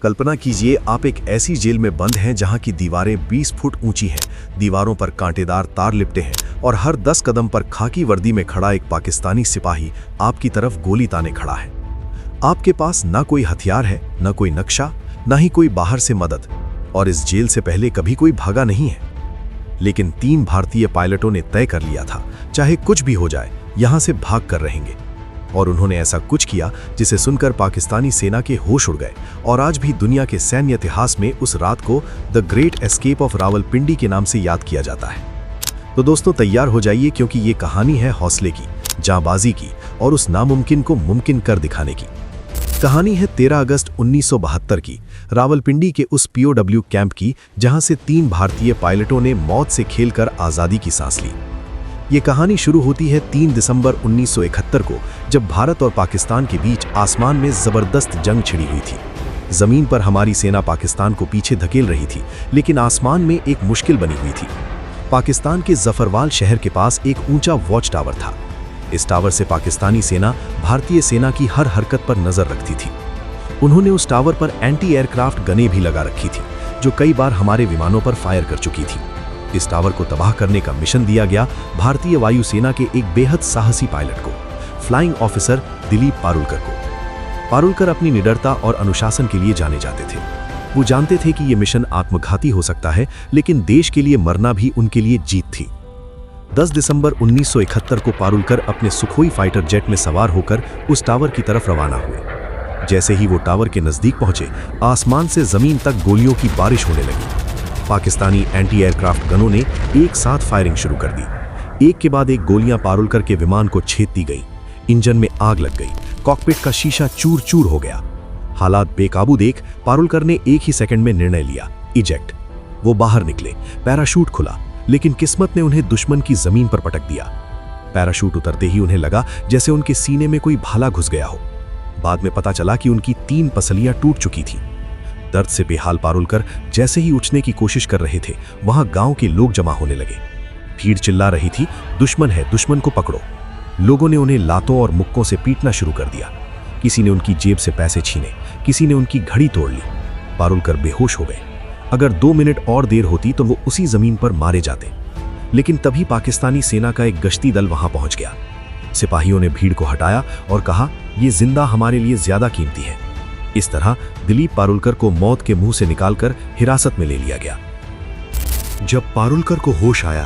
कल्पना कीजिए आप एक ऐसी जेल में बंद हैं जहां की दीवारें 20 फुट ऊंची हैं, दीवारों पर कांटेदार तार लिपटे हैं और हर 10 कदम पर खाकी वर्दी में खड़ा एक पाकिस्तानी सिपाही आपकी तरफ गोली ताने खड़ा है। आपके पास ना कोई हथियार है, ना कोई नक्शा, ना ही कोई बाहर से मदद, और इस जेल से पहले कभी कोई भागा नहीं है। लेकिन 3 भारतीय पायलटों ने तय कर लिया था, चाहे कुछ भी हो जाए यहां से भाग कर रहेंगे। और उन्होंने ऐसा कुछ किया जिसे सुनकर पाकिस्तानी सेना के होश उड़ गए और आज भी दुनिया के सैन्य इतिहास में उस रात को the great escape of Rawalpindi के नाम से याद किया जाता है। तो दोस्तों तैयार हो जाइए, क्योंकि ये कहानी है हौसले की, जांबाजी की और उस नामुमकिन को मुमकिन कर दिखाने की। कहानी है 13 अगस्त 1972 की, रावलपिंडी के उस POW कैंप की जहां से 3 भारतीय पायलटों ने मौत से खेलकर आज़ादी की सांस ली। ये कहानी शुरू होती है 3 दिसंबर 1971 को, जब भारत और पाकिस्तान के बीच आसमान में जबरदस्त जंग छिड़ी हुई थी। जमीन पर हमारी सेना पाकिस्तान को पीछे धकेल रही थी, लेकिन आसमान में एक मुश्किल बनी हुई थी। पाकिस्तान के जफरवाल शहर के पास एक ऊंचा वॉच टावर था। इस टावर से पाकिस्तानी सेना भारतीय सेना की हर हरकत पर नजर रखती थी। उन्होंने उस टावर पर एंटी एयरक्राफ्ट गनें भी लगा रखी थी, जो कई बार हमारे विमानों पर फायर कर चुकी थी। इस टावर को तबाह करने का मिशन दिया गया भारतीय वायुसेना के एक बेहद साहसी पायलट को, फ्लाइंग ऑफिसर दिलीप पारुलकर को। पारुलकर अपनी निडरता और अनुशासन के लिए जाने जाते थे। वो जानते थे कि यह मिशन आत्मघाती हो सकता है, लेकिन देश के लिए मरना भी उनके लिए जीत थी। 10 दिसंबर 1971 को पारुलकर अपने सुखोई फाइटर जेट में सवार होकर उस टावर की तरफ रवाना हुए। जैसे ही वो टावर के नजदीक पहुंचे, आसमान से जमीन तक गोलियों की बारिश होने लगी। पाकिस्तानी एंटी एयरक्राफ्ट गनों ने एक साथ फायरिंग शुरू कर दी। एक के बाद एक गोलियां पारुलकर के विमान को छेदती गई। इंजन में आग लग गई, कॉकपिट का शीशा चूर चूर हो गया। हालात बेकाबू देख पारुलकर ने एक ही सेकंड में निर्णय लिया, इजेक्ट। वो बाहर निकले, पैराशूट खुला, लेकिन किस्मत ने उन्हें दुश्मन की जमीन पर पटक दिया। पैराशूट उतरते ही उन्हें लगा जैसे उनके सीने में कोई भाला घुस गया हो। बाद में पता चला कि उनकी 3 पसलियां टूट चुकी थीं। दर्द से बेहाल पारुलकर जैसे ही उठने की कोशिश कर रहे थे, वहां गांव के लोग जमा होने लगे। भीड़ चिल्ला रही थी, दुश्मन है, दुश्मन को पकड़ो। लोगों ने उन्हें लातों और मुक्कों से पीटना शुरू कर दिया। किसी ने उनकी जेब से पैसे छीने, किसी ने उनकी घड़ी तोड़ ली। पारुलकर बेहोश हो गए। अगर 2 मिनट और देर होती तो वो उसी जमीन पर मारे जाते। लेकिन तभी पाकिस्तानी सेना का एक गश्ती दल वहां पहुंच गया। सिपाहियों ने भीड़ को हटाया और कहा, यह जिंदा हमारे लिए ज्यादा कीमती है। इस तरह दिलीप पारुलकर को मौत के मुंह से निकालकर हिरासत में ले लिया गया। जब पारुलकर को होश आया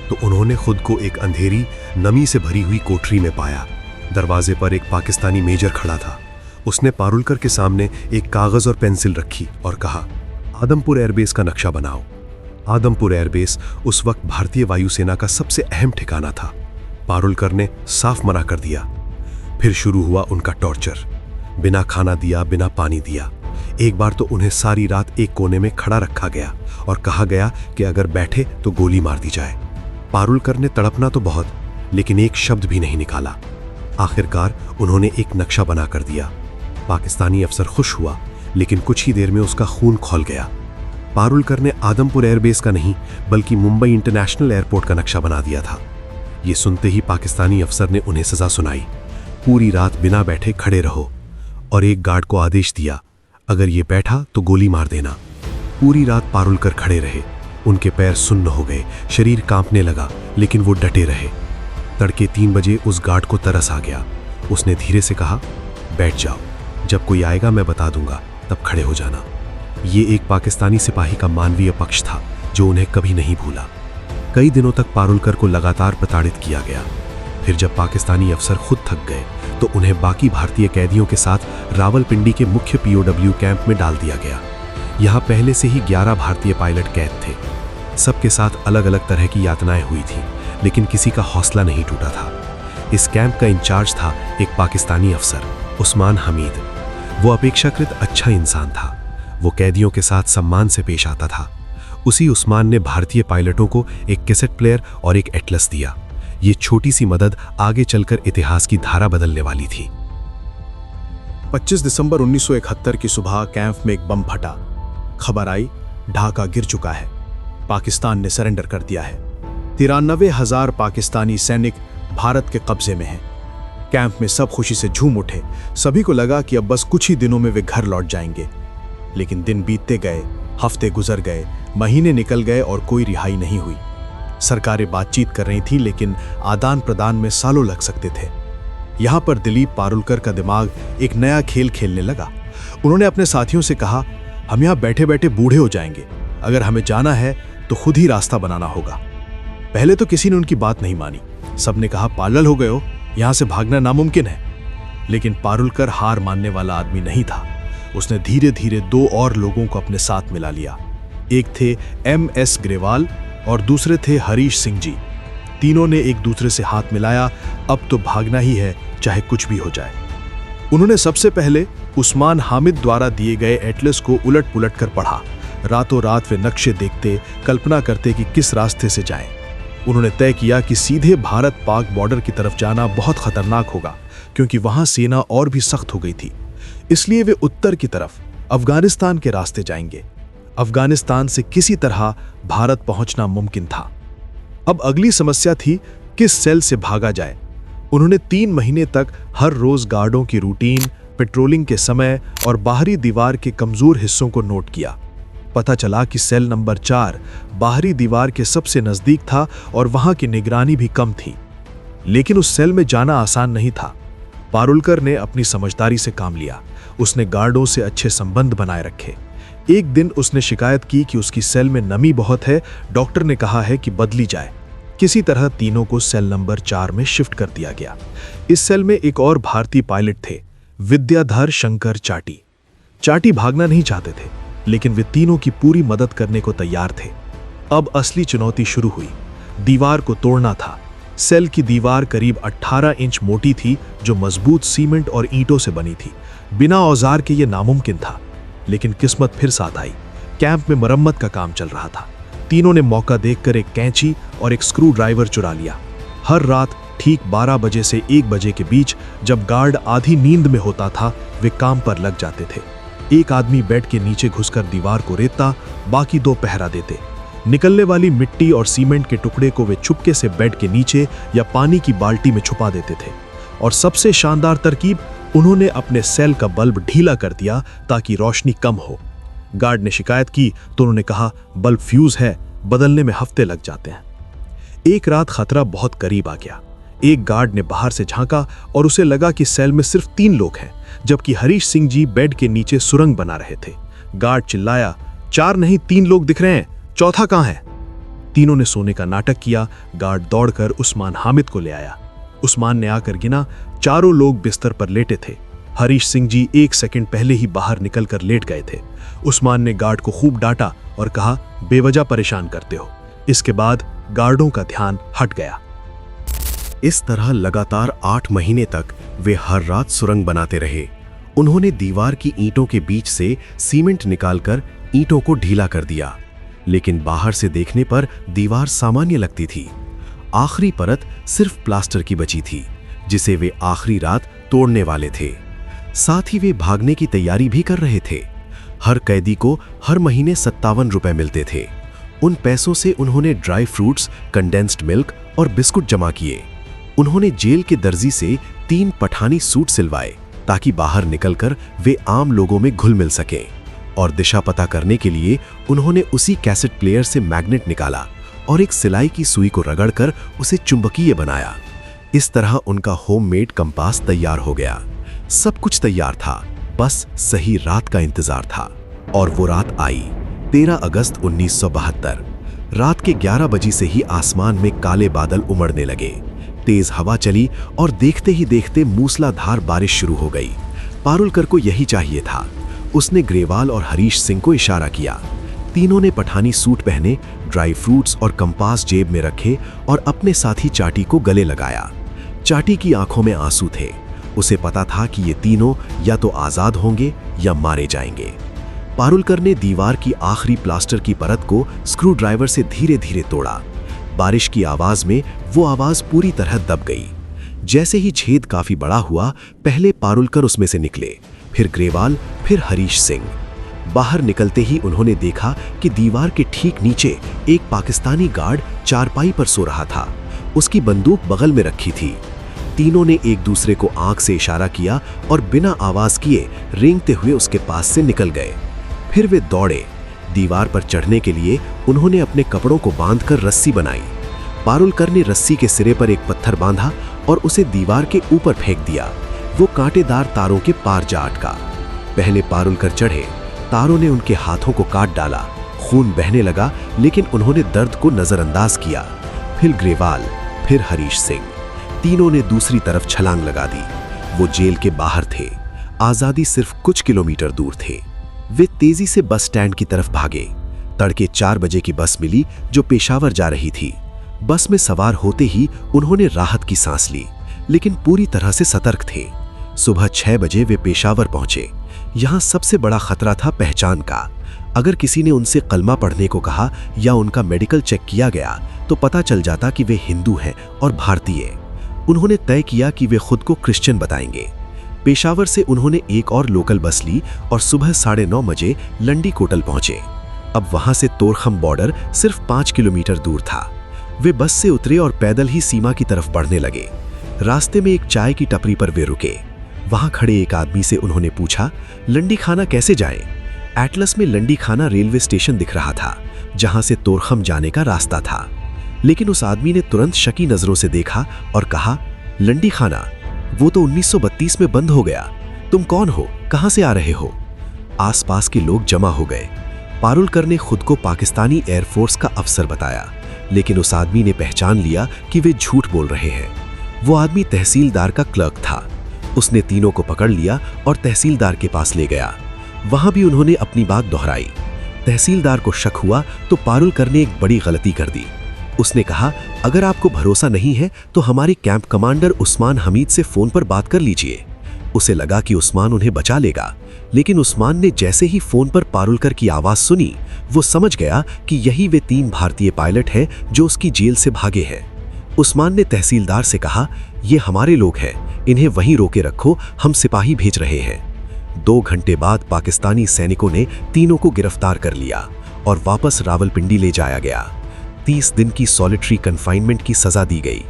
तो उन्होंने खुद को एक अंधेरी, नमी से भरी हुई कोठरी में पाया। दरवाजे पर एक पाकिस्तानी मेजर खड़ा था। उसने पारुलकर के सामने एक कागज और पेंसिल रखी और कहा, आदमपुर एयरबेस का नक्शा बनाओ। आदमपुर एयरबेस उस वक्त भारतीय वायुसेना का सबसे अहम ठिकाना था। पारुलकर ने साफ मना कर दिया। फिर शुरू हुआ उनका टॉर्चर। बिना खाना दिया, बिना पानी दिया। एक बार तो उन्हें सारी रात एक कोने में खड़ा रखा गया और कहा गया कि अगर बैठे तो गोली मार दी जाए। पारुलकर ने तड़पना तो बहुत, लेकिन एक शब्द भी नहीं निकाला। आखिरकार उन्होंने एक नक्शा बना कर दिया। पाकिस्तानी अफसर खुश हुआ, लेकिन कुछ ही देर में उसका खून खौल गया। पारुलकर ने आदमपुर एयरबेस का नहीं, बल्कि मुंबई इंटरनेशनल एयरपोर्ट का नक्शा बना दिया था। ये सुनते ही पाकिस्तानी अफसर ने उन्हें सजा सुनाई, पूरी रात बिना बैठे खड़े रहो, और एक गार्ड को आदेश दिया, अगर ये बैठा तो गोली मार देना। पूरी रात पारुलकर खड़े रहे। उनके पैर सुन्न हो गए, शरीर कांपने लगा, लेकिन वो डटे रहे। तड़के 3 बजे उस गार्ड को तरस आ गया। उसने धीरे से कहा, बैठ जाओ, जब कोई आएगा मैं बता दूंगा, तब खड़े हो जाना। ये एक पाकिस्तानी सिपाही का मानवीय पक्ष था जो उन्हें कभी नहीं भूला। कई दिनों तक पारुलकर को लगातार प्रताड़ित किया गया। फिर जब पाकिस्तानी अफसर खुद थक गए तो उन्हें बाकी भारतीय कैदियों के साथ रावलपिंडी के मुख्य POW कैंप में डाल दिया गया। यहाँ पहले से ही 11 भारतीय पायलट कैद थे। सबके साथ अलग अलग तरह की यातनाएं हुई थी, लेकिन किसी का हौसला नहीं टूटा था। इस कैंप का इंचार्ज था एक पाकिस्तानी अफसर, उस्मान हमीद। वो अपेक्षाकृत अच्छा इंसान था। वो कैदियों के साथ सम्मान से पेश आता था। उसी उस्मान ने भारतीय पायलटों को एक कैसेट प्लेयर और एक एटलस दिया। ये छोटी सी मदद आगे चलकर इतिहास की धारा बदलने वाली थी। 25 दिसंबर 1971 की सुबह कैंप में एक बम फटा। खबर आई, ढाका गिर चुका है, पाकिस्तान ने सरेंडर कर दिया है। 93,000 पाकिस्तानी सैनिक भारत के कब्जे में हैं। कैंप में सब खुशी से झूम उठे। सभी को लगा कि अब बस कुछ ही दिनों में वे घर लौट जाएंगे। लेकिन दिन बीतते गए, हफ्ते गुजर गए, महीने निकल गए और कोई रिहाई नहीं हुई। सरकारें बातचीत कर रही थीं, लेकिन आदान प्रदान में सालों लग सकते थे। यहाँ पर दिलीप पारुलकर का दिमाग एक नया खेल खेलने लगा। उन्होंने अपने साथियों से कहा, हम यहाँ बैठे बैठे बूढ़े हो जाएंगे, अगर हमें जाना है तो खुद ही रास्ता बनाना होगा। पहले तो किसी ने उनकी बात नहीं मानी। सबने कहा, पागल हो गए हो, यहाँ से भागना नामुमकिन है। लेकिन पारुलकर हार मानने वाला आदमी नहीं था। उसने धीरे धीरे दो और लोगों को अपने साथ मिला लिया। एक थे MS ग्रेवाल और दूसरे थे हरीश सिंह जी। तीनों ने एक दूसरे से हाथ मिलाया, अब तो भागना ही है, चाहे कुछ भी हो जाए। उन्होंने सबसे पहले उस्मान हामिद द्वारा दिए गए एटलस को उलट पुलट कर पढ़ा। रातों रात वे नक्शे देखते, कल्पना करते कि किस रास्ते से जाएं। उन्होंने तय किया कि सीधे भारत पाक बॉर्डर की तरफ जाना बहुत खतरनाक होगा, क्योंकि वहां सेना और भी सख्त हो गई थी। इसलिए वे उत्तर की तरफ अफगानिस्तान के रास्ते जाएंगे। अफगानिस्तान से किसी तरह भारत पहुंचना मुमकिन था। अब अगली समस्या थी, किस सेल से भागा जाए। उन्होंने 3 महीने तक हर रोज गार्डों की रूटीन, पेट्रोलिंग के समय और बाहरी दीवार के कमजोर हिस्सों को नोट किया। पता चला कि सेल नंबर 4 बाहरी दीवार के सबसे नजदीक था और वहां की निगरानी भी कम थी। लेकिन उस सेल में जाना आसान नहीं था। पारुलकर ने अपनी समझदारी से काम लिया। उसने गार्डों से अच्छे संबंध बनाए रखे। एक दिन उसने शिकायत की कि उसकी सेल में नमी बहुत है, डॉक्टर ने कहा है कि बदली जाए। किसी तरह तीनों को सेल नंबर 4 में शिफ्ट कर दिया गया। इस सेल में एक और भारतीय पायलट थे, विद्याधर शंकर चाटी। चाटी भागना नहीं चाहते थे, लेकिन वे तीनों की पूरी मदद करने को तैयार थे। अब असली चुनौती शुरू हुई। दीवार को तोड़ना था। सेल की दीवार करीब 18 इंच मोटी थी, जो मजबूत सीमेंट और ईंटों से बनी थी। बिना औजार के यह नामुमकिन था। लेकिन किस्मत फिर साथ आई। कैंप में मरम्मत का काम चल रहा था। तीनों ने मौका देखकर एक कैंची और एक स्क्रू ड्राइवर चुरा लिया। हर रात ठीक 12 बजे से 1 बजे के बीच, जब गार्ड आधी नींद में होता था, वे काम पर लग जाते थे। एक आदमी बेड के नीचे घुसकर दीवार को रेतता, बाकी 2 पहरा देते। निकलने वाली मिट्टी और सीमेंट के टुकड़े को वे चुपके से बेड के नीचे या पानी की बाल्टी में छुपा देते थे। और सबसे शानदार तरकीब, उन्होंने अपने सेल का बल्ब ढीला कर दिया ताकि रोशनी कम हो। गार्ड ने शिकायत की तो उन्होंने कहा, बल्ब फ्यूज है, बदलने में हफ्ते लग जाते हैं। एक रात खतरा बहुत करीब आ गया। एक गार्ड ने बाहर से झांका और उसे लगा कि सेल में सिर्फ 3 लोग हैं, जबकि हरीश सिंह जी बेड के नीचे सुरंग बना रहे थे। गार्ड चिल्लाया, 4 नहीं 3 लोग दिख रहे हैं, चौथा कहां है? तीनों ने सोने का नाटक किया। गार्ड दौड़कर उस्मान हामिद को ले आया। उस्मान ने आकर गिना, चारों लोग बिस्तर पर लेटे थे। हरीश सिंह जी 1 सेकंड पहले ही बाहर निकलकर लेट गए थे। उस्मान ने गार्ड को खूब डांटा और कहा, बेवजह परेशान करते हो। इसके बाद गार्डों का ध्यान हट गया। इस तरह लगातार 8 महीने तक वे हर रात सुरंग बनाते रहे। उन्होंने दीवार की ईंटों के बीच से सीमेंट निकालकर ईंटों को ढीला कर दिया, लेकिन बाहर से देखने पर दीवार सामान्य लगती थी। आखिरी परत सिर्फ प्लास्टर की बची थी, जिसे वे आखिरी रात तोड़ने वाले थे। साथ ही वे भागने की तैयारी भी कर रहे थे। हर कैदी को हर महीने 57 रुपए मिलते थे। उन पैसों से उन्होंने ड्राई फ्रूट्स, कंडेंस्ड मिल्क और बिस्कुट जमा किए। उन्होंने जेल के दर्जी से 3 पठानी सूट सिलवाए ताकि बाहर निकलकर वे आम लोगों में घुल मिल सकें। और दिशा पता करने के लिए उन्होंने उसी कैसेट प्लेयर से मैग्नेट निकाला और एक सिलाई की सुई को रगड़कर उसे चुंबकीय बनाया। इस तरह उनका होममेड कंपास तैयार हो गया। सब कुछ तैयार था, बस सही रात का इंतजार था। और वो रात आई, 13 अगस्त 1972। रात के 11 बजे से ही आसमान में काले बादल उमड़ने लगे। तेज हवा चली और देखते ही देखते मूसलाधार बारिश शुरू हो गई। पारुलकर को यही चाहिए था। उसने ग्रेवाल और हरीश सिंह को इशारा किया। तीनों ने पठानी सूट पहने, ड्राई फ्रूट्स और कंपास जेब में रखे और अपने साथी चाटी को गले लगाया। चाटी की आंखों में आंसू थे। उसे पता था कि ये तीनों या तो आजाद होंगे या मारे जाएंगे। पारुलकर ने दीवार की आखिरी प्लास्टर की परत को स्क्रू ड्राइवर से धीरे धीरे तोड़ा। बारिश की आवाज में वो आवाज पूरी तरह दब गई। जैसे ही छेद काफी बड़ा हुआ, पहले पारुलकर उसमें से निकले, फिर ग्रेवाल, फिर हरीश सिंह। बाहर निकलते ही उन्होंने देखा कि दीवार के ठीक नीचे एक पाकिस्तानी गार्ड चारपाई पर सो रहा था। उसकी बंदूक बगल में रखी थी। तीनों ने एक दूसरे को आंख से इशारा किया और बिना आवाज किए रेंगते हुए उसके पास से निकल गए। फिर वे दौड़े। दीवार पर चढ़ने के लिए उन्होंने अपने कपड़ों को बांधकर रस्सी बनाई। पारुलकर ने रस्सी के सिरे पर एक पत्थर बांधा और उसे दीवार के ऊपर फेंक दिया। वो कांटेदार तारों के पार जा अटका। पहले पारुलकर चढ़े, तारों ने उनके हाथों को काट डाला, खून बहने लगा, लेकिन उन्होंने दर्द को नजरअंदाज किया। फिर ग्रेवाल, फिर हरीश सिंह, तीनों ने दूसरी तरफ छलांग लगा दी। वो जेल के बाहर थे, आजादी सिर्फ कुछ किलोमीटर दूर थे। वे तेजी से बस स्टैंड की तरफ भागे। तड़के 4 बजे की बस मिली जो पेशावर जा रही थी। बस में सवार होते ही उन्होंने राहत की सांस ली, लेकिन पूरी तरह से सतर्क थे। सुबह 6 बजे वे पेशावर पहुंचे। यहां सबसे बड़ा खतरा था पहचान का। अगर किसी ने उनसे कलमा पढ़ने को कहा या उनका मेडिकल चेक किया गया तो पता चल जाता कि वे हिंदू हैं और भारतीय। उन्होंने तय किया कि वे खुद को क्रिश्चियन बताएंगे। पेशावर से उन्होंने एक और लोकल बस ली और सुबह 9:30 बजे लंडी कोटल पहुंचे। अब वहां से तोरखम बॉर्डर सिर्फ 5 किलोमीटर दूर था। वे बस से उतरे और पैदल ही सीमा की तरफ बढ़ने लगे। रास्ते में एक चाय की टपरी पर वे रुके। वहां खड़े एक आदमी से उन्होंने पूछा, लंडी खाना कैसे जाएं? एटलस में लंडी खाना रेलवे स्टेशन दिख रहा था, जहां से तोरखम जाने का रास्ता था। लेकिन उस आदमी ने तुरंत शकी नजरों से देखा और कहा, लंडी खाना? वो तो 1932 में बंद हो गया। तुम कौन हो? कहां से आ रहे हो? आसपास के लोग जमा हो गए। पारुलकर ने खुद को पाकिस्तानी एयरफोर्स का अफसर बताया, लेकिन उस आदमी ने पहचान लिया कि वे झूठ बोल रहे हैं। वो आदमी तहसीलदार का क्लर्क था। उसने तीनों को पकड़ लिया और तहसीलदार के पास ले गया। वहां भी उन्होंने अपनी बात दोहराई। तहसीलदार को शक हुआ तो पारुलकर ने एक बड़ी गलती कर दी। उसने कहा, अगर आपको भरोसा नहीं है तो हमारे कैंप कमांडर उस्मान हमीद से फोन पर बात कर लीजिए। उसे लगा कि उस्मान उन्हें बचा लेगा, लेकिन उस्मान ने जैसे ही फोन पर पारुलकर की आवाज सुनी, वो समझ गया कि यही वे 3 भारतीय पायलट हैं जो उसकी जेल से भागे हैं। उस्मान ने तहसीलदार से कहा, ये हमारे लोग हैं, इन्हें वहीं रोके रखो, हम सिपाही भेज रहे हैं। 2 घंटे बाद पाकिस्तानी सैनिकों ने तीनों को गिरफ्तार कर लिया और वापस रावलपिंडी ले जाया गया। 30 दिन की सॉलिटरी कन्फाइनमेंट की सजा दी गई।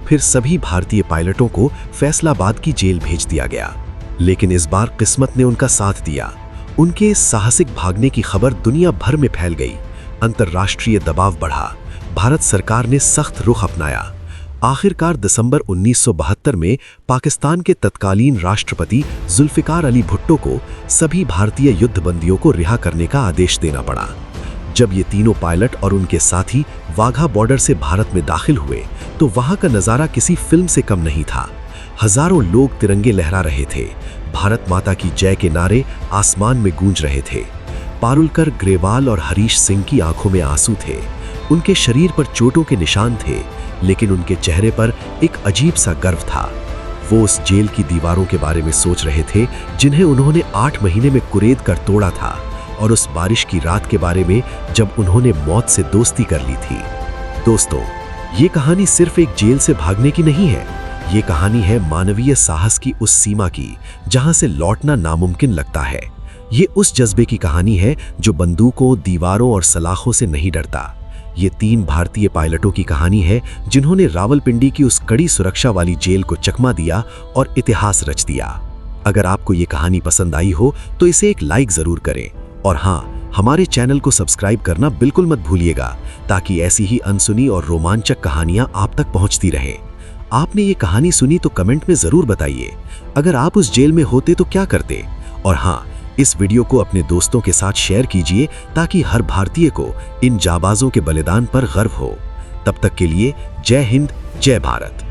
फिर सभी भारतीय पायलटों को फैसलाबाद की जेल भेज दिया गया। लेकिन इस बार किस्मत ने उनका साथ दिया। उनके इस साहसिक भागने की खबर दुनिया भर में फैल गई। अंतर्राष्ट्रीय दबाव बढ़ा। भारत सरकार ने सख्त रुख अपनाया। आखिरकार दिसंबर 1972 में पाकिस्तान के तत्कालीन राष्ट्रपति जुल्फिकार अली भुट्टो को सभी भारतीय युद्धबंदियों को रिहा करने का आदेश देना पड़ा। जब ये तीनों पायलट और उनके साथी वाघा बॉर्डर से भारत में दाखिल हुए तो वहां का नजारा किसी फिल्म से कम नहीं था। हजारों लोग तिरंगे लहरा रहे थे। भारत माता की जय के नारे आसमान में गूंज रहे थे। पारुलकर, ग्रेवाल और हरीश सिंह की आंखों में आंसू थे। उनके शरीर पर चोटों के निशान थे, लेकिन उनके चेहरे पर एक अजीब सा गर्व था। वो उस जेल की दीवारों के बारे में सोच रहे थे जिन्हें उन्होंने 8 महीने में कुरेद कर तोड़ा था, और उस बारिश की रात के बारे में जब उन्होंने मौत से दोस्ती कर ली थी। दोस्तों, ये कहानी सिर्फ एक जेल से भागने की नहीं है। ये कहानी है मानवीय साहस की उस सीमा की जहां से लौटना नामुमकिन लगता है। ये उस जज्बे की कहानी है जो बंदूकों, दीवारों और सलाखों से नहीं डरता। ये 3 भारतीय पायलटों की कहानी है जिन्होंने रावलपिंडी की उस कड़ी सुरक्षा वाली जेल को चकमा दिया और इतिहास रच दिया। अगर आपको ये कहानी पसंद आई हो तो इसे एक लाइक जरूर करें, और हाँ, हमारे चैनल को सब्सक्राइब करना बिल्कुल मत भूलिएगा, ताकि ऐसी ही अनसुनी और रोमांचक कहानियां आप तक पहुंचती रहें। आपने ये कहानी सुनी तो कमेंट में जरूर बताइए। अगर आप उस जेल में होते तो क्या करते? और हाँ, इस वीडियो को अपने दोस्तों के साथ शेयर कीजिए ताकि हर भारतीय को इन जाबाजों के बलिदान पर गर्व हो। तब तक के लिए जय हिंद, जय भारत।